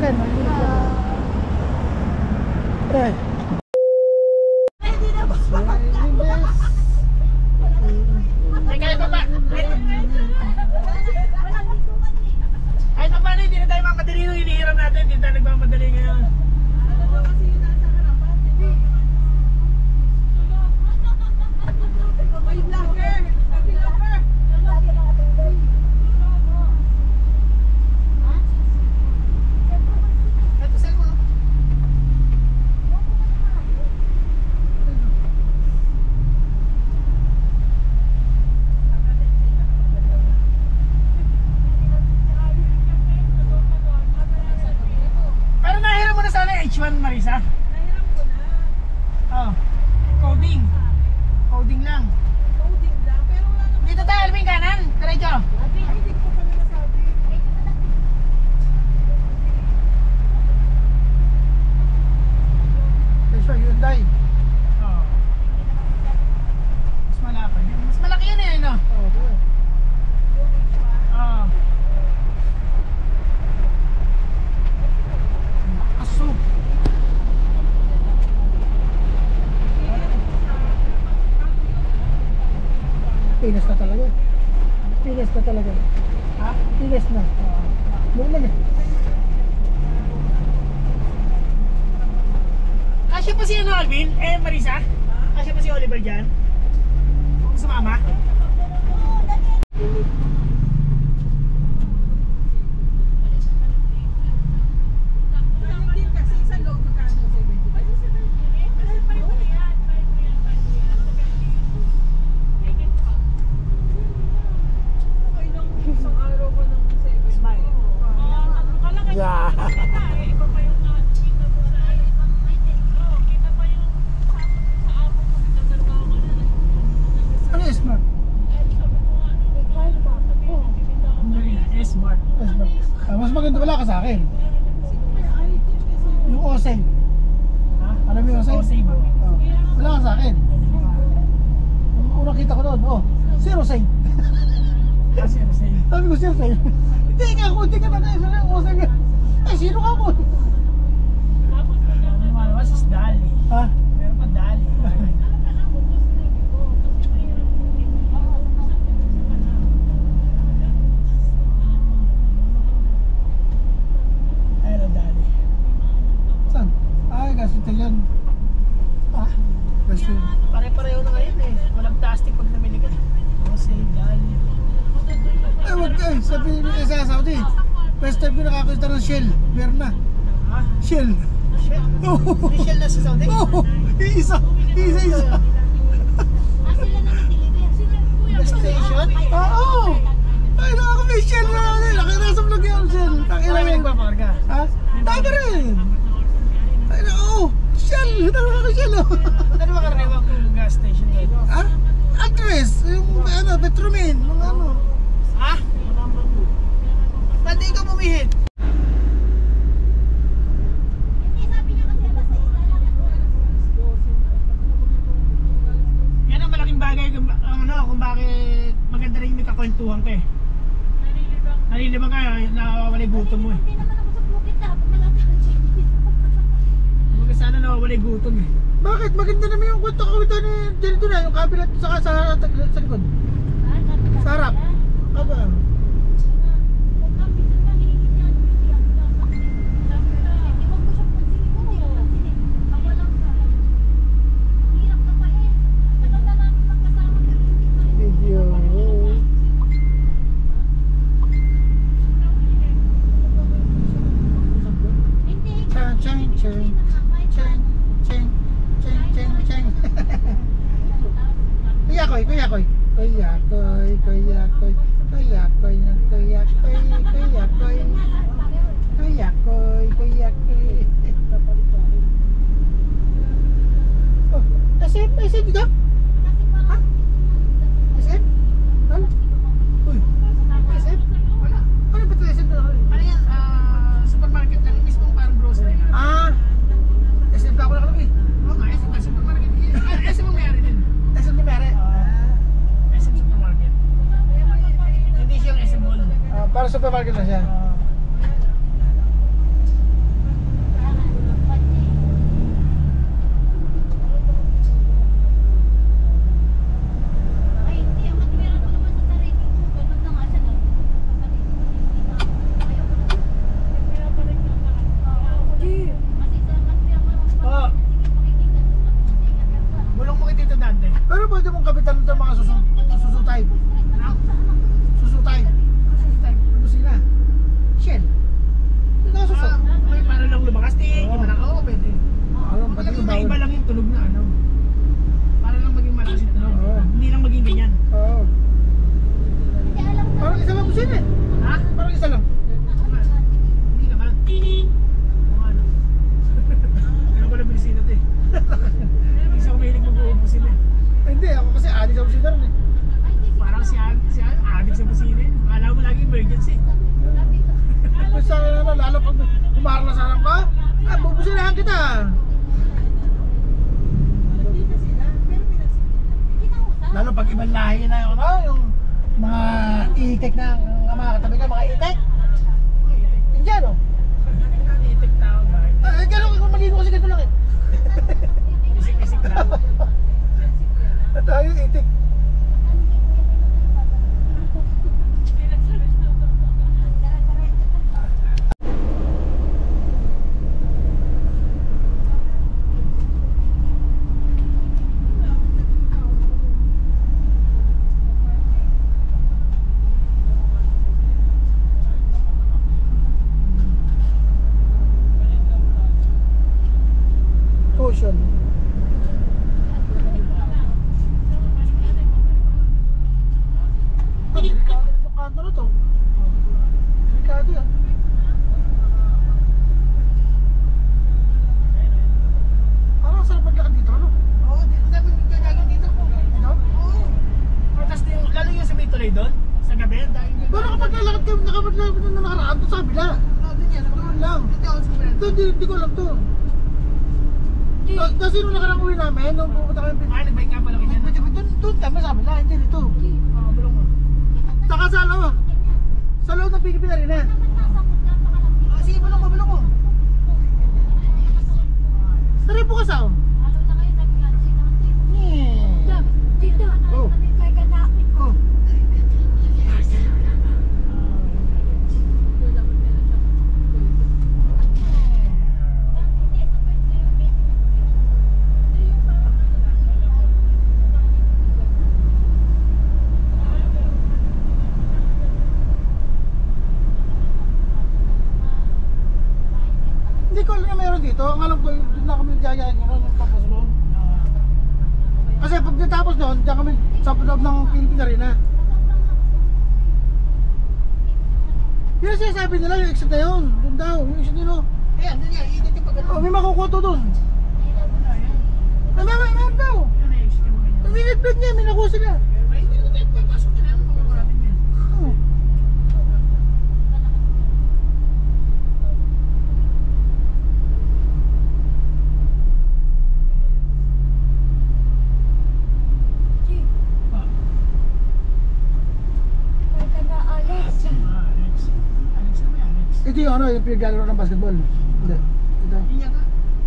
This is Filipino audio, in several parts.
yan. Eh. Kahit pa paano, hindi na tayo mamadali nung hinihiram natin. Hindi tayo nagmamadali ngayon. H1 Marisa? Nahiram ko na. Oh. Coding. Coding lang. Coding lang. Pero wala naman. Dito tayo, Alvin, kanan. Diretso. Ay, hindi ko pa na nasabi. Eso, Hyundai. Oh. Mas malapad yun. Mas malaki yun eh, no? Oh, diba? Oh. Aso. Pinas na talaga. Pinas na talaga. Ha? Pinas na. Muna na. Kasya pa si ano, Alvin? Marisa? Kasya pa si Oliver dyan? Sumama? Din kasi sa loob magkano 70. Mahal pa rin yan. Okay lang isang araw ko ng 70. Smile. Yeah. Ano yung smart? Smart. Smart. Mas maganda wala ka sa akin. Yung Oseng. Ha? Alam mo yung Oseng? Oseng. Oh. Wala ka sa akin. Yung unang kita ko doon, oh, zero Oseng. Kasi ano sa'yo? Sabi ko zero Oseng. Hindi ka na kayo sa Oseng. Eh, sino ka mo? Ano is Dali? Ha? Meron pa Dali. Ayun, Dali. Saan? Ay, gasotil yan. Ah, gasotil. Pare-pareho na ngayon eh. Walang plastic pag namili ka. Jose, Dali. Eh, wag ka eh. Sabi sa Saudi. First time ko nakakita ng Shell. Meron na. Ha? Shell. Shell? Oo. May Shell na sa Saudi? Oo. Isa. Gas station? Oo. Ay, nakaka may Shell na. Nakinasa vlog yung Shell. Wala may nagpaparga. Ha? Tayo ka rin. Ay, na, oo. Shell. Nakaka Shell. Ano ba karaniwang gas station dito? Ha? Address. Yung ano, Petromin. Mga ano. Ha? Ba't di ka bumihit? Yan ang malaking bagay kung bakit maganda rin yung may kakwentuhan ka eh. Nalilibang ka, nawawala yung gutom mo eh. Huwag sana nawawala yung gutom eh. Bakit? Maganda naman yung kwento ko ito ni dito na. Yung cabinet sa likod. Sa harap. Kaba. Video. Chang chang chang chang chang chang chang chang. Kuya koy. Oh, SM dito? Ha? SM? Ano? Uy, SM? Wala. Ano ba ito SM na? Ano yan? Supermarket lang, mismo parang grocery na. Ah, SM ka ako nakalagay. Oo nga, SM ka, supermarket. SM ang mayari din. SM ni Mere. SM supermarket. Hindi siyang SM mall. Para supermarket na siya. kapitan nito mga susu type. Ano? Susu type. Susunod tayo. Ano sila? Shell. Yung nakasuso. Okay, para lang lumakas. Tingin, Oo. iba lang. Oo, pwede. Ano, pati Pag yung bawal. iba lang yung tunog na ano. Para lang maging malakas yung tunog. Oo. Hindi lang maging ganyan. Oo. Parang isa lang busina eh. Ha? Parang isa lang. Hindi naman. Oo nga, ano. Ano ko na binisinat eh. Hindi siya kumilig mag-uubusin eh. Hindi, ako kasi adik sa busina rin eh. Parang si adik sa busina eh. Akala mo lagi emergency. Basta lalo pag humaranasan ka, bubusinahan kita. Lalo pag ibang lahi na yung, yung mga itik na, mga katabi ka, mga itik. Indian, no? Itik tao guys. Gano'n kung maligo kasi ganito lang eh. Isik-isik lang. Tayo itik. Caution. Delikado nito kanto na to. Delikado yan. Parang sarap maglakad dito, ano? Oo, dami gagawin dito. Dito? Oo. Tapos lalo yung sa may tuloy doon, sa gabi, dahil Pero kapag lalakad kayo, nakapaglakad na nakaraan to sa kabila. doon yan, Doon lang. dito ako sa gabi. Ito, hindi ko alam to. Kasi nung nakarang uwi namin, nung pupunta kami Ah, nag-bike ka pala ganyan. doon kami sa kabila, hindi dito. Oo, bulong mo. Saka sa loob ng Pilipina rin eh. Ah, sige, bulong mo, bulong mo. Tara po ka sa Oh. Oh. Hindi ko alam na meron dito. Ang alam ko, doon na kami nagjayayin yun, yung tapos doon. Kasi pag natapos doon, diyan kami sa loob ng Pilipina rin na. Yun ang sinasabi nila, yung exit na yun. Doon daw, yung exit nila. Ayan, doon yan, ikot yung pagano. Oh, may makukuha to doon. Ay, meron daw. Ano yung exit mo ganyan? May nag-vlog niya, may nakuha sila. Ay, hindi ko tayo papasok na lang, mababa natin yan. Oh. Ah, Alex. Alex na may Alex. Ito yung ano, yung pinaglalaro ng basketball. Hindi. Ito. Yun yata.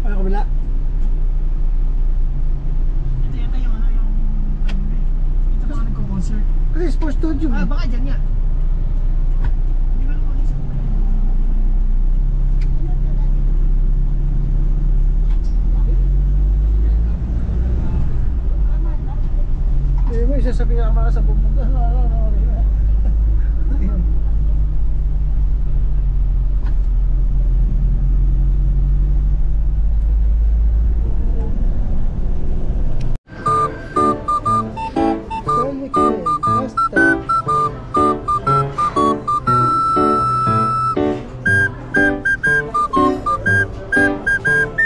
Ay, kabila. Ito yata yung ano, yung ano na eh. Ito mga nagko-concert. Kasi sports studio. Ah, baka dyan nga. Hindi ba naman isa pa yun? Eh, mo isasabihin ang mga sa pumunta. Ayun. Sonic Master.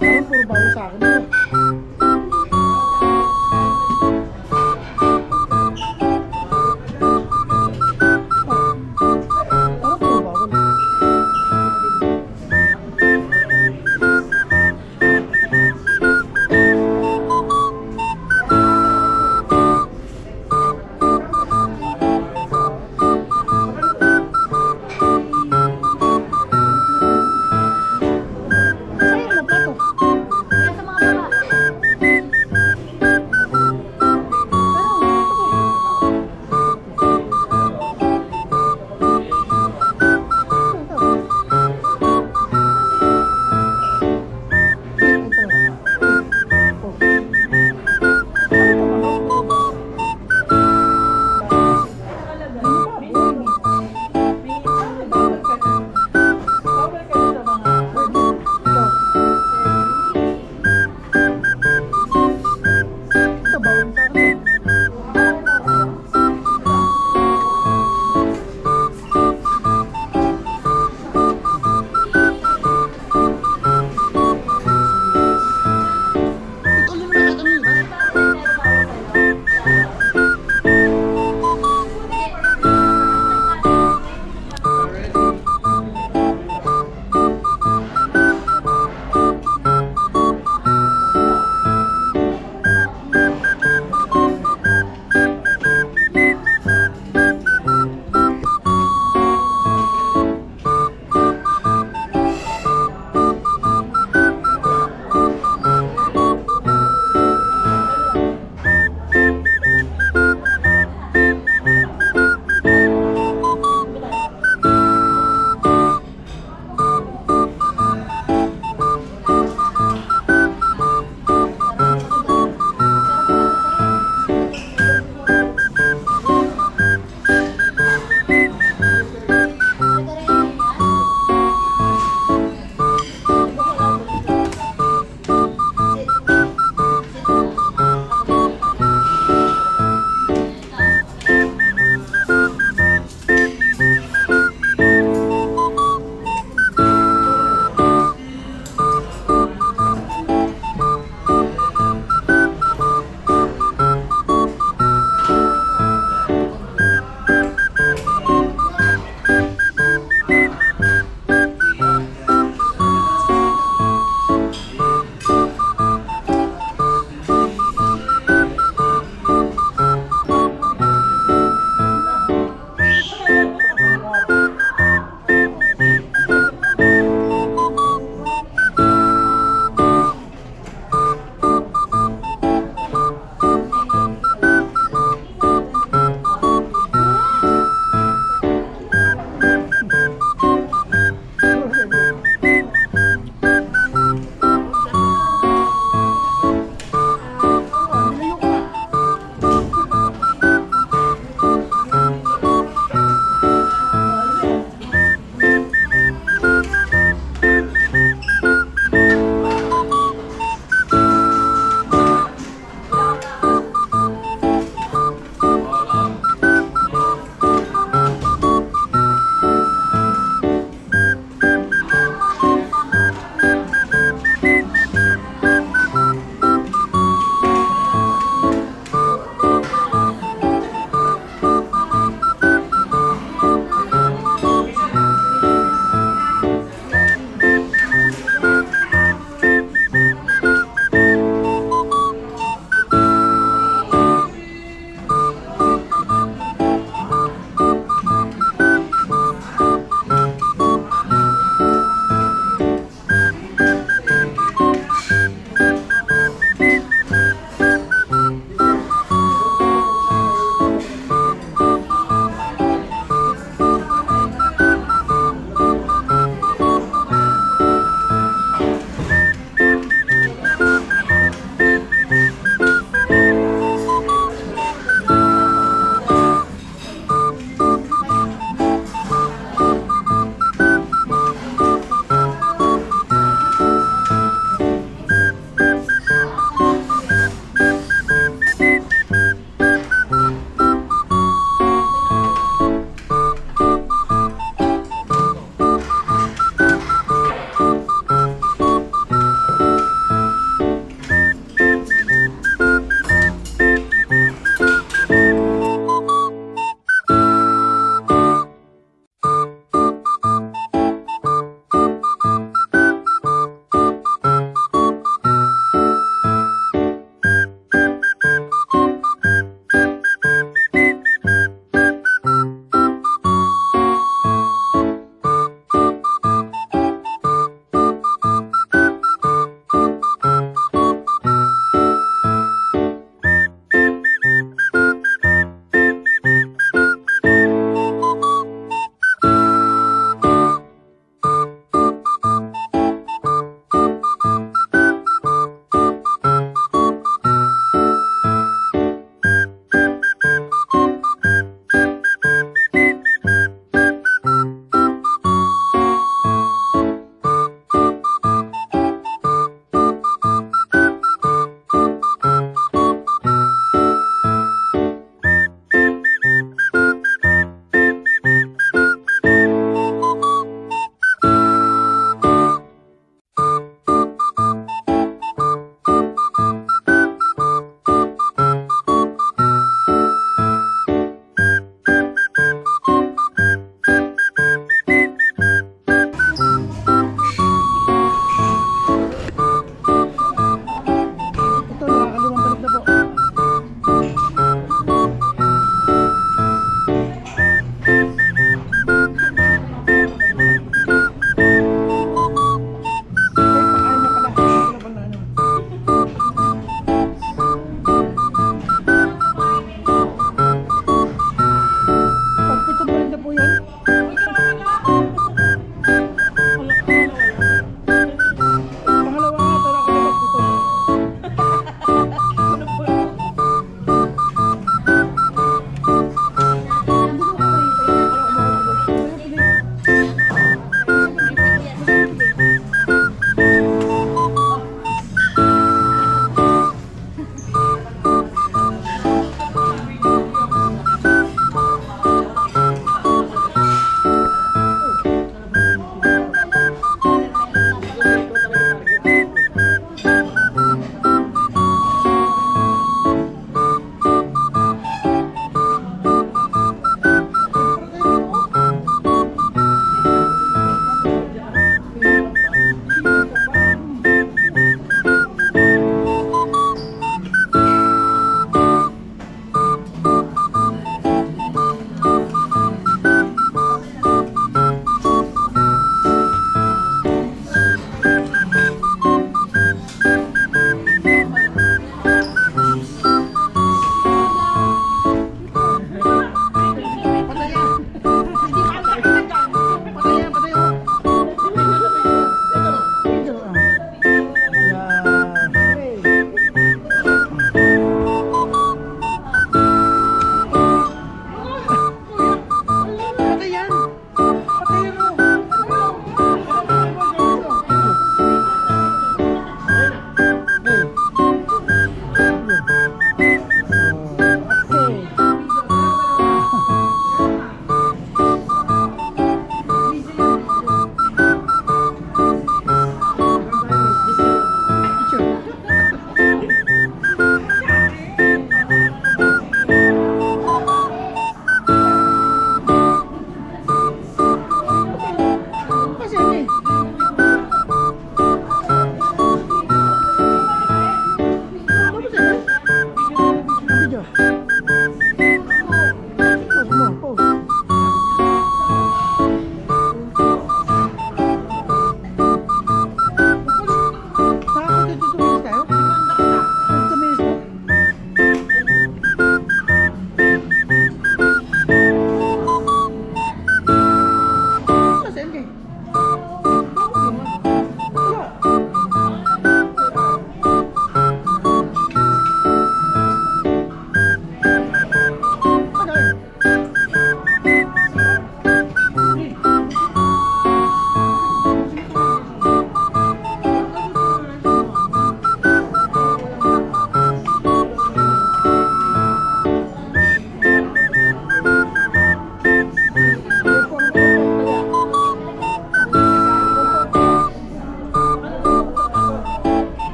Parang puro bago sa akin ito. Parang puro bago. Sayang na plato.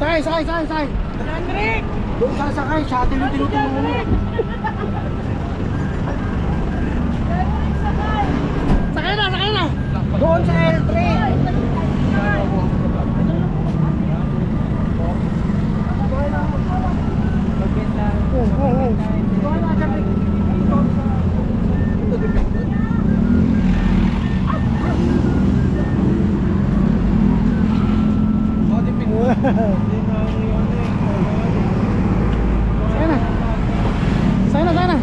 Sakay, sakay, sakay, sakay. Henrik! Doon ka sakay, shuttle yung tinutulong mo. Sakay na, sakay na. Doon sa L3. Sana. Sana, sana.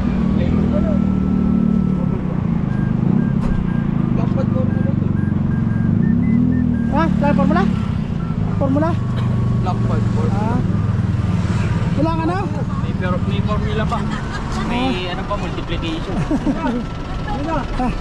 Ah, lahat formula? Formula? Blackbird board. Ah. Wala ka na? May formula pa. May ano pa, multiplication. Ah.